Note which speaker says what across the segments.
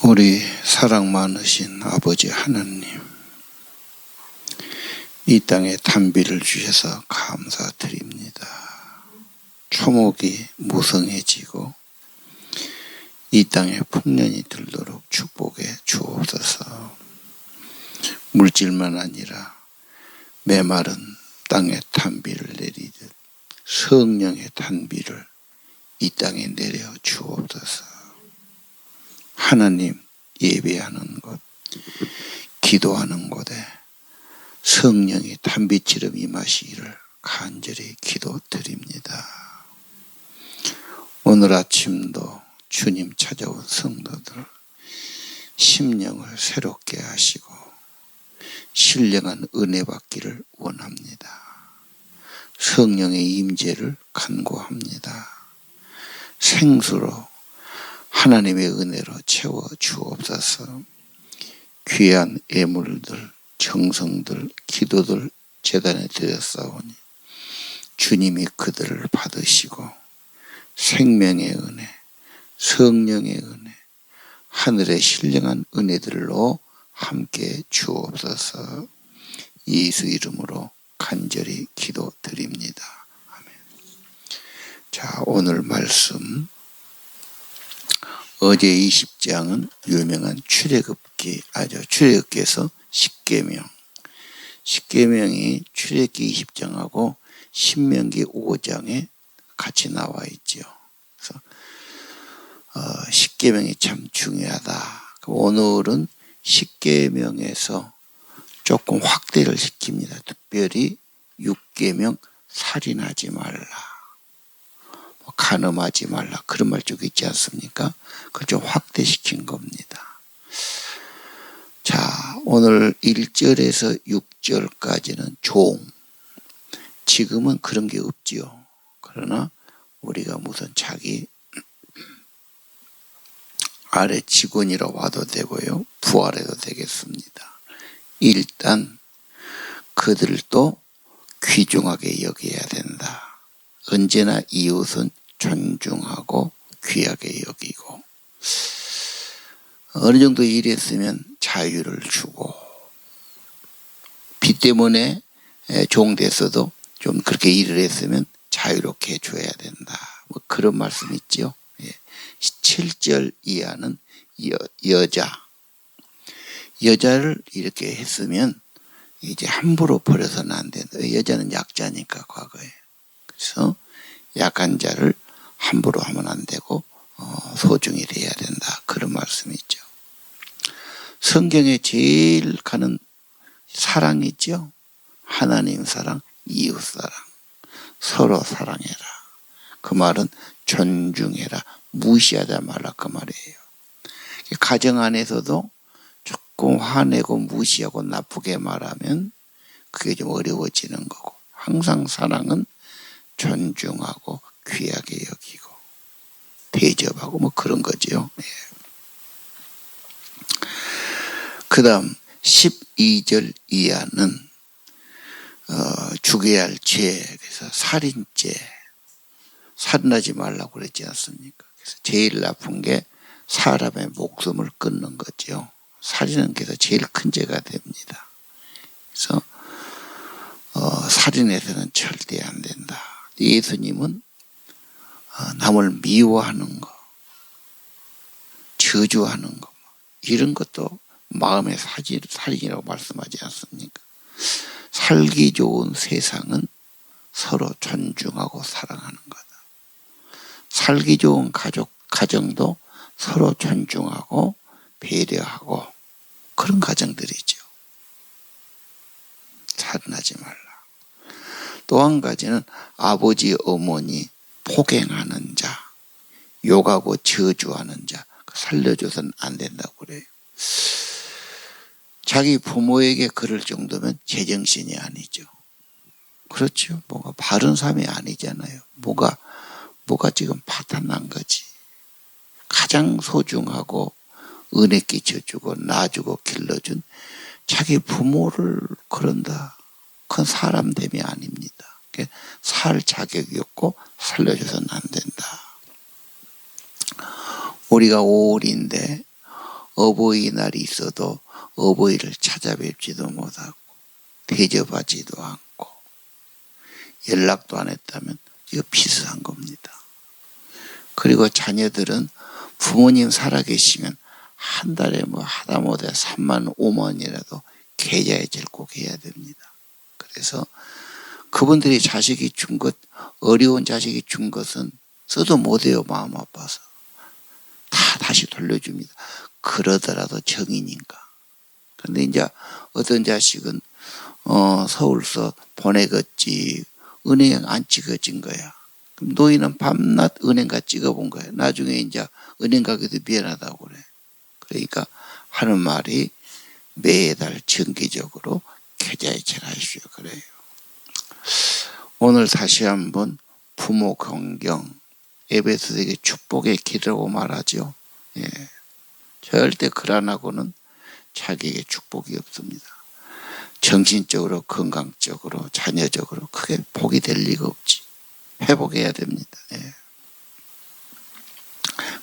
Speaker 1: 우리 사랑 많으신 아버지 하나님, 이 땅에 단비를 주셔서 감사드립니다. 초목이 무성해지고 이 땅에 풍년이 들도록 축복해 주옵소서. 물질만 아니라 메마른 땅에 단비를 내리듯 성령의 단비를 이 땅에 내려 주옵소서. 하나님 예배하는 곳, 기도하는 곳에 성령이 단비처럼 임하시기를 간절히 기도드립니다. 오늘 아침도 주님 찾아온 성도들 심령을 새롭게 하시고 신령한 은혜 받기를 원합니다. 성령의 임재를 간구합니다. 생수로 하나님의 은혜로 채워 주옵소서. 귀한 예물들, 정성들, 기도들 제단에 드렸사오니 주님이 그들을 받으시고 생명의 은혜, 성령의 은혜, 하늘의 신령한 은혜들로 함께 주옵소서. 예수 이름으로 간절히 기도드립니다. 아멘. 자, 오늘 말씀 어제 20장은 유명한 출애굽기, 출애굽기에서 십계명. 십계명이 출애굽기 20장하고 신명기 5장에 같이 나와 있죠. 그래서 십계명이 참 중요하다. 오늘은 십계명에서 조금 확대를 시킵니다. 특별히 6계명 살인하지 말라, 간음하지 말라, 그런 말 쭉 있지 않습니까? 그걸 좀 확대시킨 겁니다. 자, 오늘 1절에서 6절까지는 종. 지금은 그런 게 없지요. 그러나 우리가 무슨 자기 아래 직원이라 와도 되고요, 부하라도 되겠습니다. 일단 그들도 귀중하게 여겨야 된다. 언제나 이웃은 존중하고 귀하게 여기고, 어느 정도 일했으면 자유를 주고, 빚 때문에 종됐어도 좀 그렇게 일을 했으면 자유롭게 해줘야 된다. 뭐 그런 말씀 있죠. 7절 이하는 여자를 이렇게 했으면 이제 함부로 버려서는 안 된다. 여자는 약자니까 과거에. 그래서 약한 자를 함부로 하면 안 되고 소중히 돼야 된다. 그런 말씀이 있죠. 성경에 제일 가는 사랑이 있죠. 하나님 사랑, 이웃 사랑, 서로 사랑해라. 그 말은 존중해라, 무시하지 말라, 그 말이에요. 가정 안에서도 조금 화내고 무시하고 나쁘게 말하면 그게 좀 어려워지는 거고, 항상 사랑은 존중하고 귀하게 여기고 대접하고 뭐 그런 거죠. 그 다음 12절 이하는 죽여야 할 죄, 그래서 살인죄, 살인하지 말라고 그랬지 않습니까? 그래서 제일 나쁜 게 사람의 목숨을 끊는 거죠. 살인은 그래서 제일 큰 죄가 됩니다. 그래서 살인해서는 절대 안 된다. 예수님은 남을 미워하는 거, 저주하는 거, 이런 것도 마음의 살인이라고 말씀하지 않습니까? 살기 좋은 세상은 서로 존중하고 사랑하는 거다. 살기 좋은 가정도 서로 존중하고 배려하고 그런 가정들이죠. 살인하지 말라. 또 한 가지는 아버지, 어머니 폭행하는 자, 욕하고 저주하는 자 살려줘서는 안 된다고 그래요. 자기 부모에게 그럴 정도면 제정신이 아니죠. 그렇죠. 뭐가 바른 삶이 아니잖아요. 뭐가 지금 파탄난 거지. 가장 소중하고 은혜 끼쳐주고 놔주고 길러준 자기 부모를 그런다. 그건 사람됨이 아닙니다. 살 자격이 없고 살려줘서는 안 된다. 우리가 5월인데 어버이날이 있어도 어버이를 찾아뵙지도 못하고 대접하지도 않고 연락도 안 했다면 이거 비슷한 겁니다. 그리고 자녀들은 부모님 살아계시면 한 달에 뭐 하다못해 3만 5만이라도 계좌에 제일 꼭 해야 됩니다. 그래서 그분들이 자식이 준 것, 어려운 자식이 준 것은 써도 못해요. 마음 아파서. 다 다시 돌려줍니다. 그러더라도 정이니까. 근데 이제 어떤 자식은 서울서 보내겠지 은행 안 찍어진 거야. 그럼 노인은 밤낮 은행가 찍어본 거야. 나중에 이제 은행 가기도 미안하다고 그래. 그러니까 하는 말이 매달 정기적으로 계좌에 제하십시오. 그래요. 오늘 다시 한번 부모 공경, 에베소서에게 축복의 기도라고 말하죠. 예. 절대 그란하고는 자기에게 축복이 없습니다. 정신적으로, 건강적으로, 자녀적으로 크게 복이 될 리가 없지. 회복해야 됩니다. 예.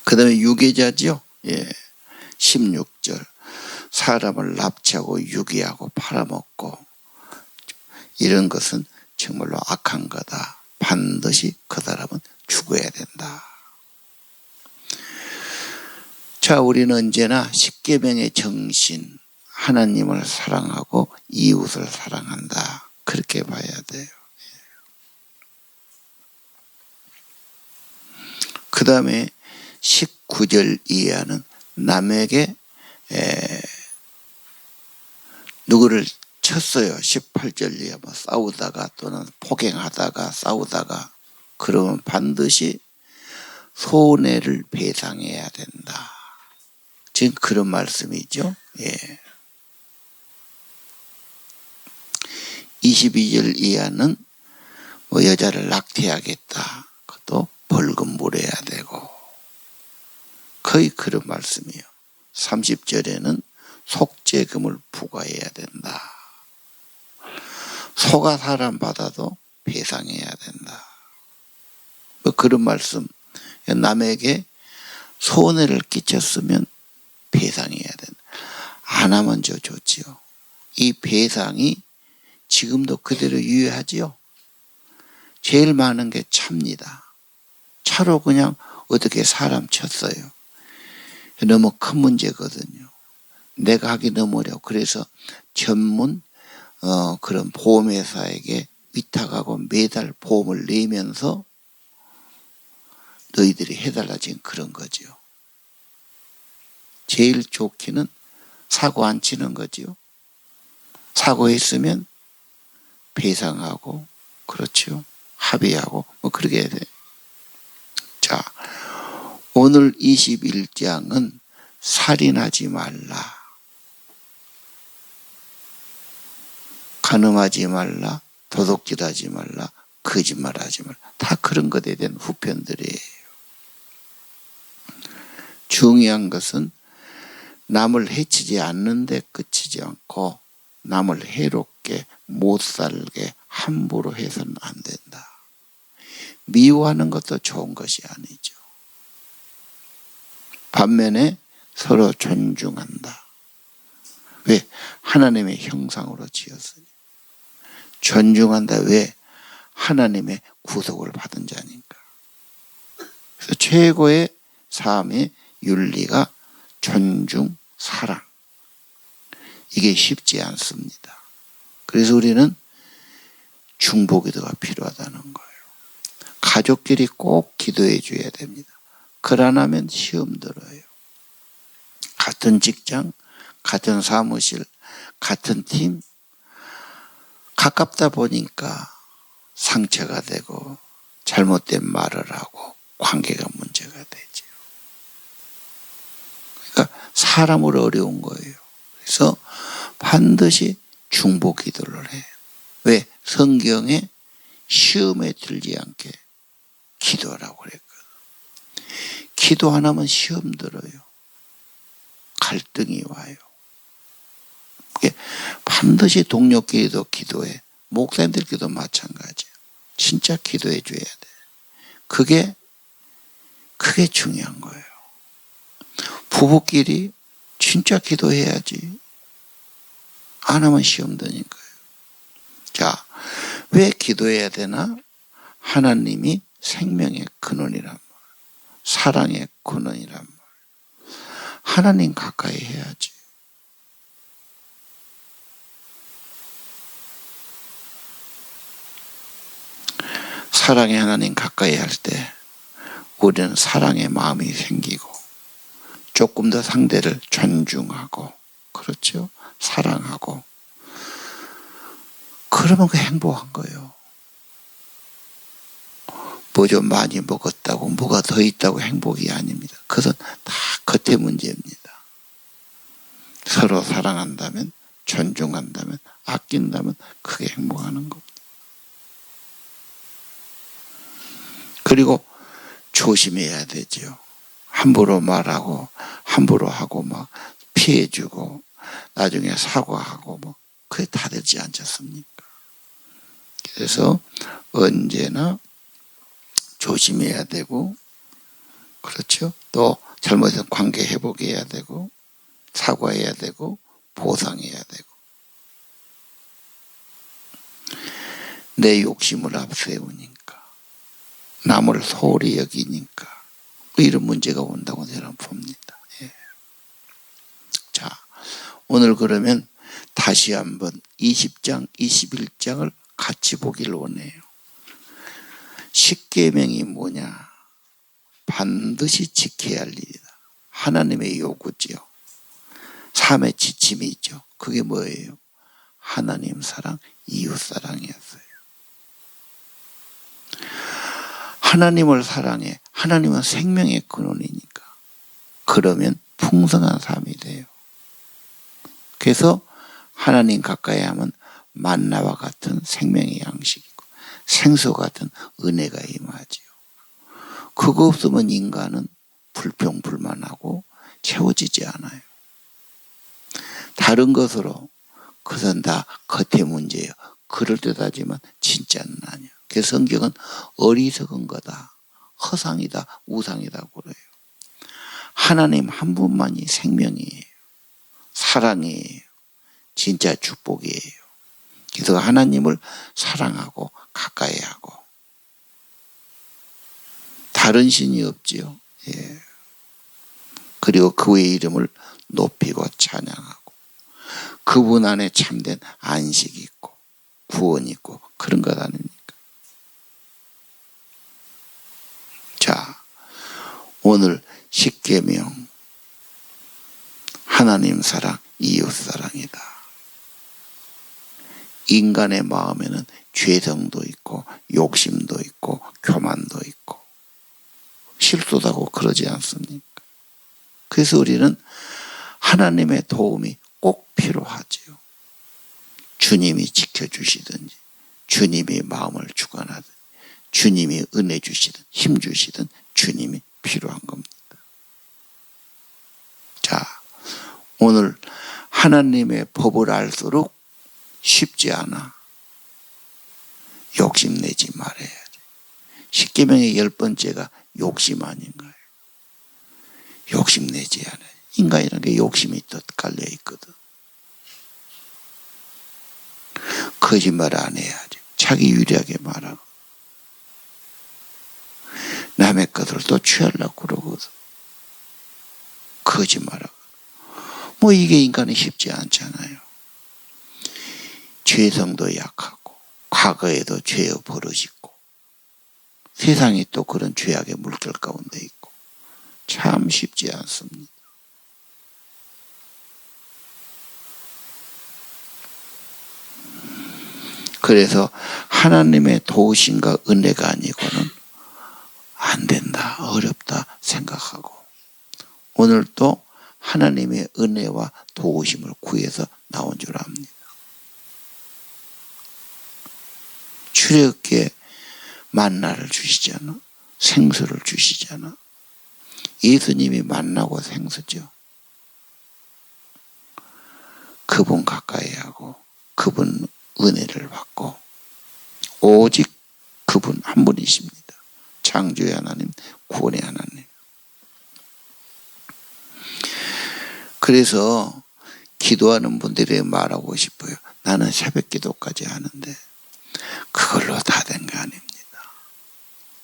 Speaker 1: 그 다음에 유괴자죠. 예. 16절. 사람을 납치하고 유기하고 팔아먹고 이런 것은 정말로 악한 거다. 반드시 그 사람은 죽어야 된다. 자, 우리는 언제나 십계명의 정신, 하나님을 사랑하고 이웃을 사랑한다. 그렇게 봐야 돼요. 그 다음에 19절 이하는 남에게 누구를 쳤어요. 18절 이하 뭐 싸우다가 또는 폭행하다가 싸우다가 그러면 반드시 손해를 배상해야 된다. 지금 그런 말씀이죠. 예. 22절 이하는 뭐 여자를 낙태하겠다. 그것도 벌금 물어야 되고 거의 그런 말씀이에요. 30절에는 속죄금을 부과해야 된다. 소가 사람 받아도 배상해야 된다. 뭐 그런 말씀. 남에게 손해를 끼쳤으면 배상해야 된다. 안 하면 좋지요. 이 배상이 지금도 그대로 유효하지요. 제일 많은 게 차입니다. 차로 그냥 어떻게 사람 쳤어요. 너무 큰 문제거든요. 내가 하기 너무 어려워. 그래서 전문 그런 보험회사에게 위탁하고 매달 보험을 내면서 너희들이 해달라 지금 그런 거죠. 제일 좋기는 사고 안 치는 거지요. 사고했으면 배상하고 그렇죠. 합의하고 뭐 그렇게 해야 돼. 자, 오늘 21장은 살인하지 말라. 간음하지 말라. 도둑질하지 말라. 거짓말하지 말라. 다 그런 것에 대한 후편들이에요. 중요한 것은 남을 해치지 않는 데 그치지 않고 남을 해롭게 못 살게 함부로 해서는 안 된다. 미워하는 것도 좋은 것이 아니죠. 반면에 서로 존중한다. 왜? 하나님의 형상으로 지었으니. 존중한다. 왜? 하나님의 구속을 받은 자니까. 그래서 최고의 삶의 윤리가 존중, 사랑. 이게 쉽지 않습니다. 그래서 우리는 중보기도가 필요하다는 거예요. 가족끼리 꼭 기도해 줘야 됩니다. 그러나면 시험 들어요. 같은 직장, 같은 사무실, 같은 팀, 가깝다 보니까 상처가 되고 잘못된 말을 하고 관계가 문제가 되죠. 그러니까 사람으로 어려운 거예요. 그래서 반드시 중보 기도를 해. 왜? 성경에 시험에 들지 않게 기도하라고 그랬거든. 기도 안 하면 시험 들어요. 갈등이 와요. 반드시 동료끼리도 기도해. 목사님들끼리도 마찬가지예요. 진짜 기도해 줘야 돼. 그게 중요한 거예요. 부부끼리 진짜 기도해야지. 안 하면 시험 드니까요. 자, 왜 기도해야 되나? 하나님이 생명의 근원이란 말, 사랑의 근원이란 말. 하나님 가까이 해야지. 사랑의 하나님 가까이 할 때 우리는 사랑의 마음이 생기고 조금 더 상대를 존중하고, 그렇죠? 사랑하고, 그러면 그 행복한 거예요. 뭐 좀 많이 먹었다고 뭐가 더 있다고 행복이 아닙니다. 그것은 다 겉의 문제입니다. 서로 사랑한다면, 존중한다면, 아낀다면 그게 행복하는 겁니다. 그리고 조심해야 되죠. 함부로 말하고 함부로 하고 막 피해주고 나중에 사과하고 뭐 그게 다 되지 않겠습니까? 그래서 언제나 조심해야 되고, 그렇죠? 또 잘못해서 관계 회복해야 되고, 사과해야 되고, 보상해야 되고. 내 욕심을 앞세우니까, 남을 소홀히 여기니까 이런 문제가 온다고 저는 봅니다. 예. 자, 오늘 그러면 다시 한번 20장, 21장을 같이 보기를 원해요. 십계명이 뭐냐? 반드시 지켜야 할 일이다. 하나님의 요구지요. 삶의 지침이 있죠. 그게 뭐예요? 하나님 사랑, 이웃 사랑이었어요. 하나님을 사랑해. 하나님은 생명의 근원이니까. 그러면 풍성한 삶이 돼요. 그래서 하나님 가까이 하면 만나와 같은 생명의 양식이고 생수와 같은 은혜가 임하지요. 그거 없으면 인간은 불평불만하고 채워지지 않아요. 다른 것으로 그것은 다 겉의 문제예요. 그럴듯하지만 진짜는 아니에요. 그래서 성경은 어리석은 거다, 허상이다, 우상이다 그래요. 하나님 한 분만이 생명이에요. 사랑이에요. 진짜 축복이에요. 그래서 하나님을 사랑하고 가까이 하고, 다른 신이 없지요. 예. 그리고 그의 이름을 높이고 찬양하고, 그분 안에 참된 안식이 있고 구원이 있고 그런 것 아닙니까? 자, 오늘 십계명, 하나님 사랑, 이웃 사랑이다. 인간의 마음에는 죄성도 있고 욕심도 있고 교만도 있고 실수도 하고 그러지 않습니까? 그래서 우리는 하나님의 도움이 꼭 필요하지요. 주님이 지켜주시든지, 주님이 마음을 주관하든지, 주님이 은혜 주시든 힘 주시든 주님이 필요한 겁니다. 자, 오늘 하나님의 법을 알수록 쉽지 않아. 욕심내지 말아야지. 십계명의 10번째가 욕심 아닌가요? 욕심내지 않아요. 인간이라는 게 욕심이 또 깔려 있거든. 거짓말 안 해야지. 자기 유리하게 말하고 남의 것을 또 취하려고 그러거든. 거짓말하고. 뭐 이게 인간이 쉽지 않잖아요. 죄성도 약하고 과거에도 죄의 버릇이 있고 세상이 또 그런 죄악의 물결 가운데 있고 참 쉽지 않습니다. 그래서 하나님의 도우심과 은혜가 아니고는 안 된다, 어렵다 생각하고, 오늘 또 하나님의 은혜와 도우심을 구해서 나온 줄 압니다. 출애굽기에 만나를 주시잖아. 생수를 주시잖아. 예수님이 만나고 생수죠. 그분 가까이 하고 그분 은혜를 받고 오직 그분 한 분이십니다. 창조의 하나님, 구원의 하나님. 그래서 기도하는 분들이 말하고 싶어요. 나는 새벽 기도까지 하는데 그걸로 다 된 거 아닙니다.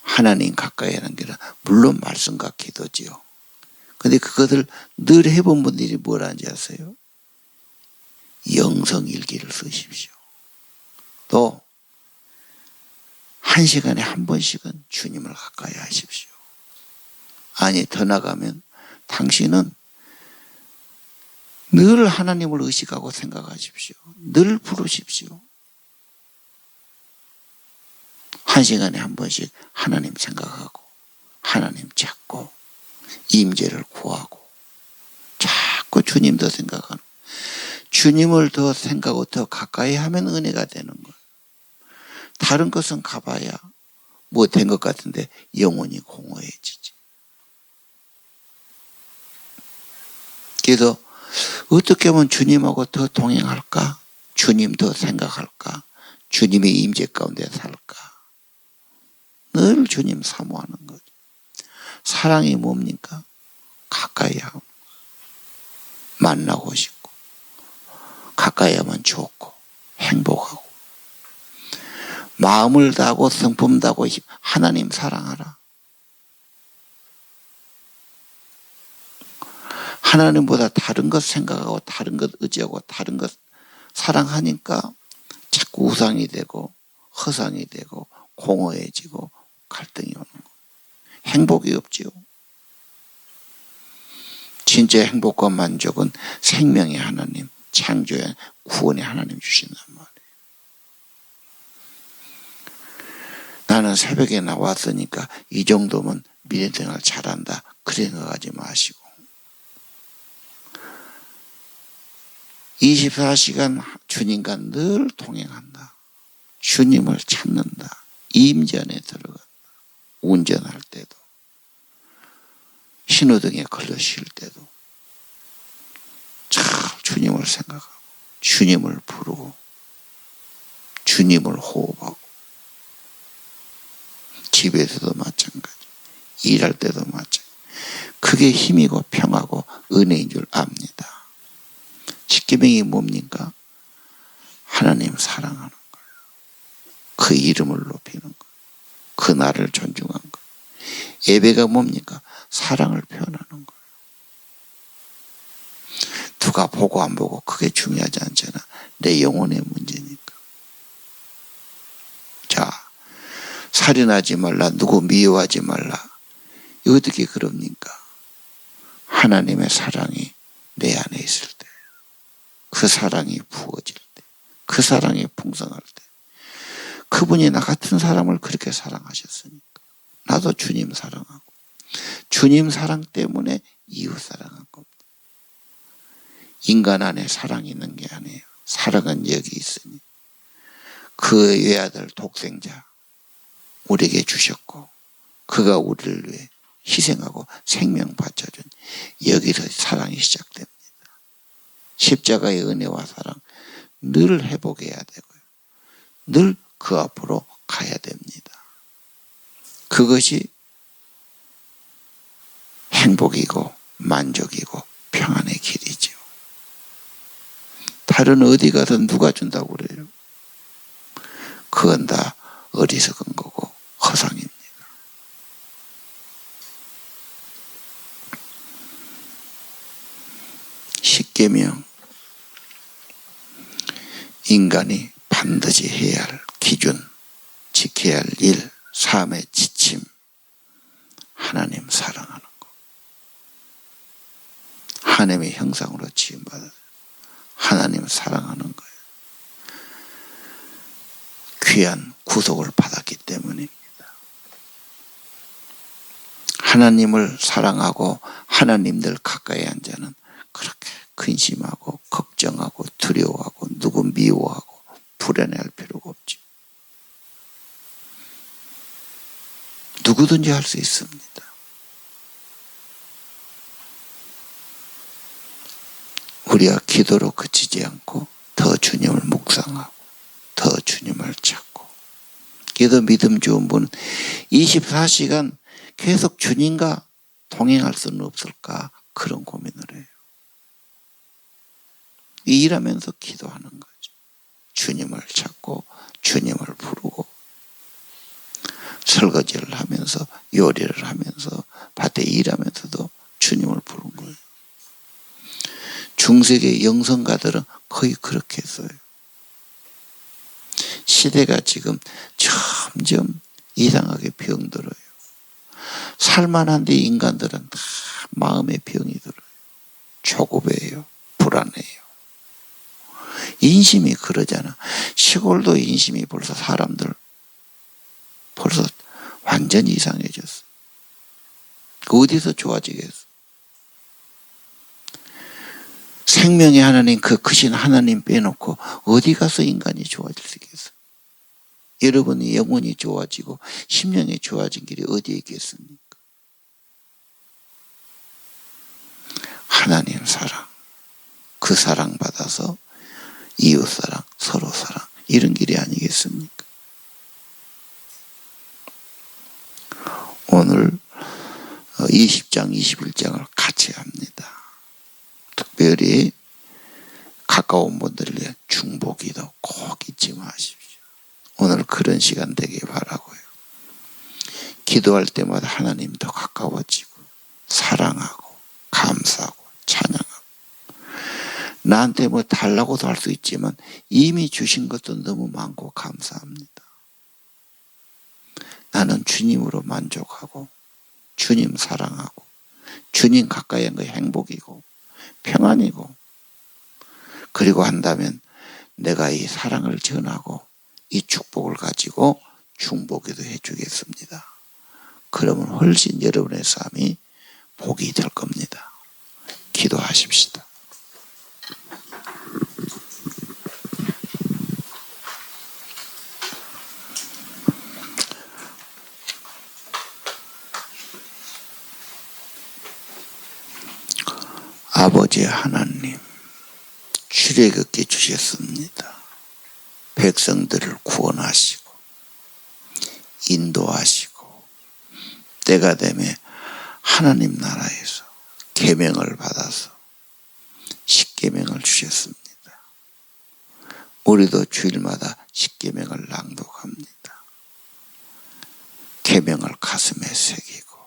Speaker 1: 하나님 가까이 하는 게 물론 말씀과 기도지요. 근데 그것을 늘 해본 분들이 뭘 하는지 아세요? 영성일기를 쓰십시오. 또 1시간에 한 번씩은 주님을 가까이 하십시오. 아니 더 나가면 당신은 늘 하나님을 의식하고 생각하십시오. 늘 부르십시오. 1시간에 한 번씩 하나님 생각하고 하나님 찾고 임재를 구하고 자꾸 주님 더 생각하는, 주님을 더 생각하고 더 가까이 하면 은혜가 되는 거예요. 다른 것은 가봐야 뭐 된 것 같은데 영혼이 공허해지지. 그래서 어떻게 하면 주님하고 더 동행할까? 주님 더 생각할까? 주님의 임재 가운데 살까? 늘 주님 사모하는 거죠. 사랑이 뭡니까? 가까이 하고 만나고 싶고 가까이 하면 좋고 행복하고 마음을 다하고 성품 다하고 하나님 사랑하라. 하나님보다 다른 것 생각하고 다른 것 의지하고 다른 것 사랑하니까 자꾸 우상이 되고 허상이 되고 공허해지고 갈등이 오는 거예요. 행복이 없지요. 진짜 행복과 만족은 생명의 하나님, 창조의 구원의 하나님 주신단 말이에요. 나는 새벽에 나왔으니까 이 정도면 미래생활 잘한다. 그래 생각하지 마시고 24시간 주님과 늘 동행한다. 주님을 찾는다. 임재 안에 들어간다. 운전할 때도 신호등에 걸려 쉴 때도 참 주님을 생각하고 주님을 부르고 주님을 호흡하고 집에서도 마찬가지 일할 때도 마찬가지 그게 힘이고 평하고 은혜인 줄 압니다. 십계명이 뭡니까? 하나님 사랑하는 거예요. 그 이름을 높이는 거예요. 그 나를 존중한 거예요. 예배가 뭡니까? 사랑을 표현하는 거예요. 누가 보고 안 보고 그게 중요하지 않잖아. 내 영혼의 문제니까. 자, 살인하지 말라, 누구 미워하지 말라. 이거 어떻게 그럽니까? 하나님의 사랑이 내 안에 있을 때, 그 사랑이 부어질 때, 그 사랑이 풍성할 때, 그분이 나 같은 사람을 그렇게 사랑하셨으니까 나도 주님 사랑하고 주님 사랑 때문에 이웃 사랑한 겁니다. 인간 안에 사랑이 있는 게 아니에요. 사랑은 여기 있으니 그 외아들 독생자 우리에게 주셨고 그가 우리를 위해 희생하고 생명 바쳐준 여기서 사랑이 시작됩니다. 십자가의 은혜와 사랑 늘 회복해야 되고요. 늘 그 앞으로 가야 됩니다. 그것이 행복이고 만족이고 평안의 길이죠. 다른 어디 가서 누가 준다고 그래요? 그건 다 어리석은 거고 허상입니다. 십계명 인간이 반드시 해야 할 기준, 지켜야 할 일, 삶의 지침, 하나님 사랑하는 것. 하나님의 형상으로 지음받아서 하나님 사랑하는 거예요. 귀한 구속을 받았기 때문입니다. 하나님을 사랑하고 하나님들 가까이 한 자는 그렇게 근심하고 걱정하고 두려워하고 누구 미워하고 불안해할 필요가 없죠. 누구든지 할 수 있습니다. 우리가 기도로 그치지 않고 더 주님을 묵상하고 더 주님을 찾고 기도 믿음 좋은 분은 24시간 계속 주님과 동행할 수는 없을까 그런 고민을 해요. 일하면서 기도하는 거죠. 주님을 찾고 주님을 부르고 설거지를 하면서 요리를 하면서 밭에 일하면서도 주님을 부른 거예요. 중세기 영성가들은 거의 그렇게 했어요. 시대가 지금 점점 이상하게 병들어요. 살만한데 인간들은 다 마음의 병이 들어요. 조급해요. 불안해요. 인심이 그러잖아. 시골도 인심이 벌써 사람들 벌써 완전히 이상해졌어. 어디서 좋아지겠어? 생명의 하나님, 그 크신 하나님 빼놓고 어디 가서 인간이 좋아질 수 있겠어? 여러분이 영혼이 좋아지고 심령이 좋아진 길이 어디에 있겠습니까? 하나님 사랑, 그 사랑 받아서 이웃 사랑, 서로 사랑, 이런 길이 아니겠습니까? 오늘 20장, 21장을 같이 합니다. 특별히 가까운 분들을 위해 중보기도 꼭 잊지 마십시오. 오늘 그런 시간 되길 바라고요. 기도할 때마다 하나님 더 가까워지고 사랑하고 감사하고 찬양하고, 나한테 뭐 달라고도 할 수 있지만 이미 주신 것도 너무 많고 감사합니다. 나는 주님으로 만족하고 주님 사랑하고 주님 가까이 한 거 행복이고 평안이고, 그리고 한다면 내가 이 사랑을 전하고 이 축복을 가지고 중보기도 해주겠습니다. 그러면 훨씬 여러분의 삶이 복이 될 겁니다. 기도하십시다. 아버지 하나님, 출애굽기 주셨습니다. 백성들을 구원하시고 인도하시고 때가 되면 하나님 나라에서 계명을 받아서 십계명을 주셨습니다. 우리도 주일마다 십계명을 낭독합니다. 계명을 가슴에 새기고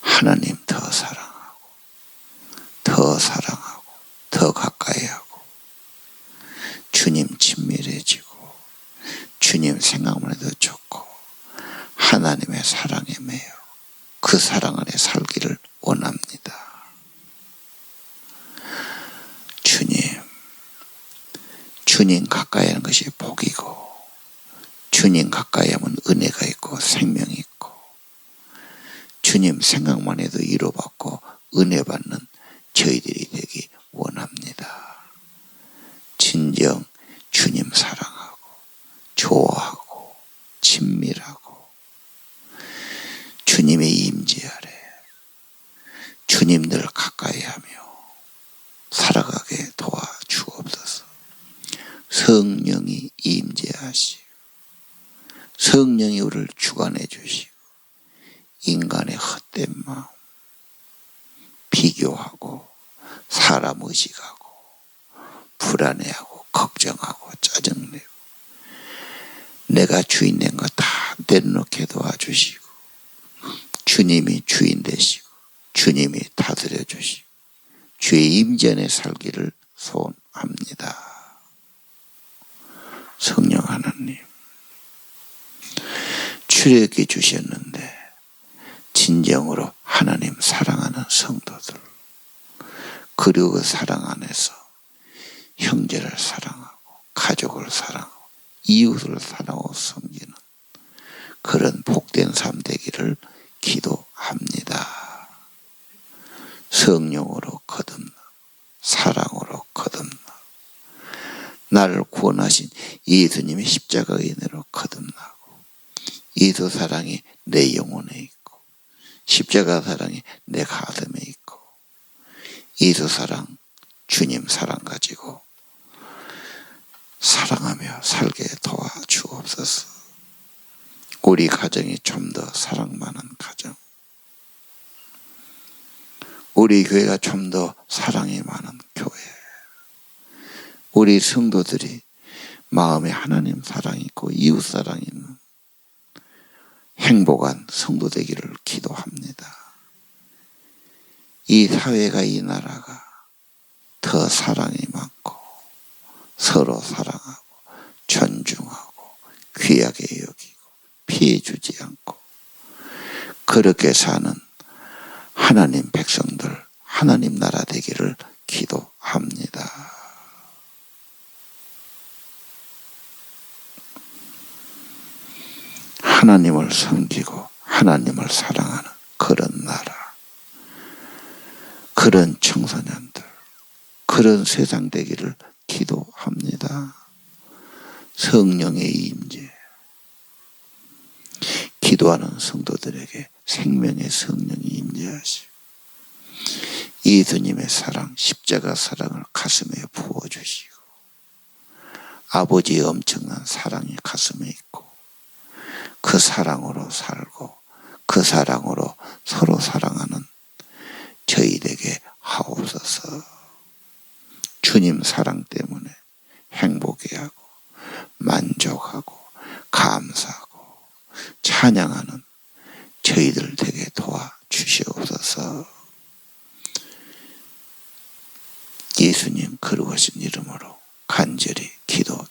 Speaker 1: 하나님 더 사랑하고 더 사랑하고 더 가까이 하고 주님 친밀해지고 주님 생각만 해도 좋고 하나님의 사랑에 매여 그 사랑 안에 살기를 원합니다. 주님 가까이 하는 것이 복이고 주님 가까이 하면 은혜가 있고 생명이 있고 주님 생각만 해도 위로받고 은혜 받는 저희들이 되기 원합니다. 진정 주님 사랑하고 좋아하고 친밀하고 주님의 임재 아래 주님들 가까이 하며 살아가게 도와주옵소서. 성령이 임재하시고 성령이 우리를 주관해 주시고 인간의 헛된 마음, 비교하고 사람 의식하고 불안해하고 걱정하고 짜증내고 내가 주인 된 거 다 내려놓게 도와주시고 주님이 주인 되시고 주님이 다스려 주시고 주의 임전에 살기를 소원합니다. 성령 하나님, 출애굽기 주셨는데 진정으로 하나님 사랑하는 성도들, 그리고 그 사랑 안에서 형제를 사랑하고 가족을 사랑하고 이웃을 사랑하고 섬기는 그런 복된 삶 되기를 기도합니다. 성령으로 거듭나 사랑으로 거듭나 나를 구원하신 예수님의 십자가의 은혜로 거듭나고 예수 사랑이 내 영혼에 있고 십자가 사랑이 내 가슴에 있고 예수 사랑 주님 사랑 가지고 사랑하며 살게 도와주옵소서. 우리 가정이 좀 더 사랑 많은 가정, 우리 교회가 좀 더 사랑이 많은 교회, 우리 성도들이 마음에 하나님 사랑이 있고 이웃 사랑이 있는 행복한 성도 되기를 기도합니다. 이 사회가, 이 나라가 더 사랑이 많고 서로 사랑하고 존중하고 귀하게 여기고 피해주지 않고 그렇게 사는 하나님 백성들, 하나님 나라 되기를 기도합니다. 하나님을 섬기고 하나님을 사랑하는 그런 나라, 그런 청소년들, 그런 세상 되기를 기도합니다. 성령의 임재, 기도하는 성도들에게 생명의 성령이 임재하시고 예수님의 사랑, 십자가 사랑을 가슴에 부어주시고 아버지의 엄청난 사랑이 가슴에 있고 그 사랑으로 살고 그 사랑으로 서로 사랑하는 저희에게 하옵소서. 주님 사랑 때문에 행복해하고 만족하고 감사하고 찬양하는 저희들 되게 도와주시옵소서. 예수님 거룩하신 이름으로 간절히 기도드립니다.